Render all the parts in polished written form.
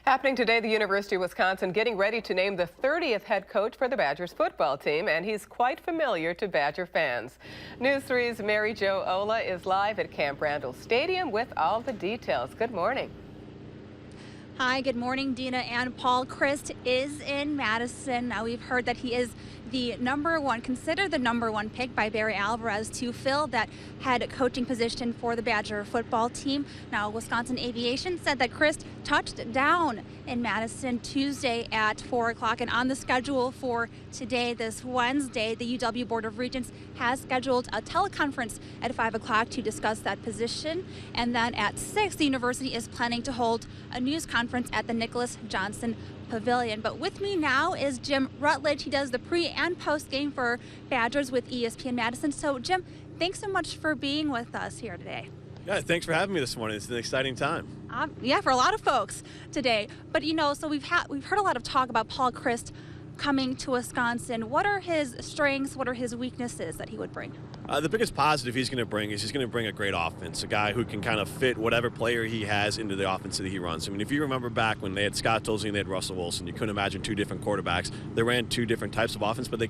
Happening today, the University of Wisconsin getting ready to name the 30th head coach for the Badgers football team, and he's quite familiar to Badger fans. News 3's Jo Ola is live at Camp Randall Stadium with all the details. Good morning. Hi, good morning, Dina. And Paul Chryst is in Madison. Now, we've heard that he is the considered the number one pick by Barry Alvarez to fill that head coaching position for the Badger football team. Now, Wisconsin Aviation said that Chryst touched down in Madison Tuesday at 4 o'clock. And on the schedule for today, this Wednesday, the UW Board of Regents has scheduled a teleconference at 5 o'clock to discuss that position. And then at 6, the university is planning to hold a news conference at the Nicholas Johnson Pavilion. But with me now is Jim Rutledge. He does the pre and post game for Badgers with ESPN Madison. So Jim, thanks so much for being with us here today. Yeah, thanks for having me this morning. It's an exciting time. Yeah, for a lot of folks today. But so we've heard a lot of talk about Paul Chryst coming to Wisconsin. What are his strengths? What are his weaknesses that he would bring? The biggest positive he's going to bring is he's going to bring a great offense, a guy who can kind of fit whatever player he has into the offense that he runs. I mean, if you remember back when they had Scott Tolzien and they had Russell Wilson, you couldn't imagine two different quarterbacks. They ran two different types of offense, but they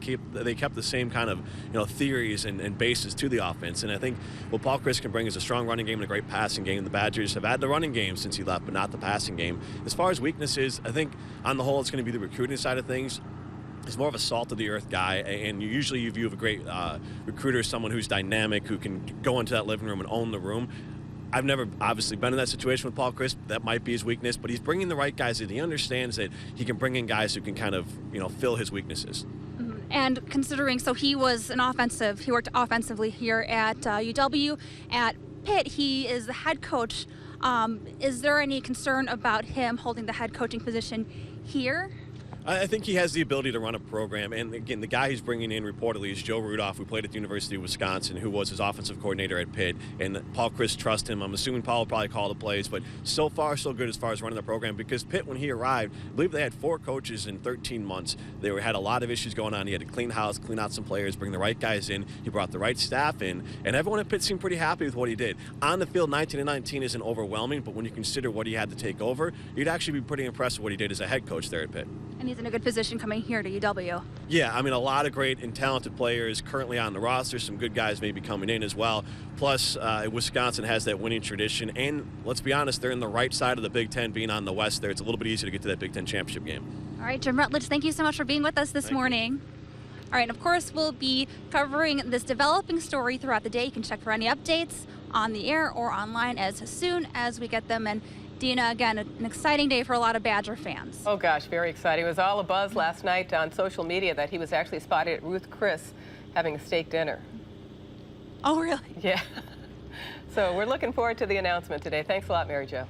kept the same kind of theories and bases to the offense. And I think what Paul Chryst can bring is a strong running game and a great passing game. The Badgers have had the running game since he left, but not the passing game. As far as weaknesses, I think on the whole it's going to be the recruiting side of things. He's more of a salt-of-the-earth guy, and usually you view of a great recruiter as someone who's dynamic, who can go into that living room and own the room. I've never obviously been in that situation with Paul Chryst. That might be his weakness, but he's bringing the right guys in. He understands that he can bring in guys who can kind of, fill his weaknesses. And considering, so he worked offensively here at UW. At Pitt, he is the head coach. Is there any concern about him holding the head coaching position here? I think he has the ability to run a program, and again, the guy he's bringing in reportedly is Joe Rudolph, who played at the University of Wisconsin, who was his offensive coordinator at Pitt, and Paul Chryst trusts him. I'm assuming Paul will probably call the plays, but so far so good as far as running the program, because Pitt, when he arrived, I believe they had 4 coaches in 13 months. They had a lot of issues going on. He had to clean house, clean out some players, bring the right guys in. He brought the right staff in, and everyone at Pitt seemed pretty happy with what he did. On the field, 19-19 isn't overwhelming, but when you consider what he had to take over, you'd actually be pretty impressed with what he did as a head coach there at Pitt. And he's in a good position coming here to UW. Yeah, I mean, a lot of great and talented players currently on the roster. Some good guys maybe coming in as well. Plus, Wisconsin has that winning tradition. And let's be honest, they're in the right side of the Big Ten, being on the west there. It's a little bit easier to get to that Big Ten championship game. All right, Jim Rutledge, thank you so much for being with us this morning. All right, and of course, we'll be covering this developing story throughout the day. You can check for any updates on the air or online as soon as we get them. And Dina, again, an exciting day for a lot of Badger fans. Oh gosh, very exciting. It was all a buzz last night on social media that he was actually spotted at Ruth Chris having a steak dinner. Oh, really? Yeah. So we're looking forward to the announcement today. Thanks a lot, Jo.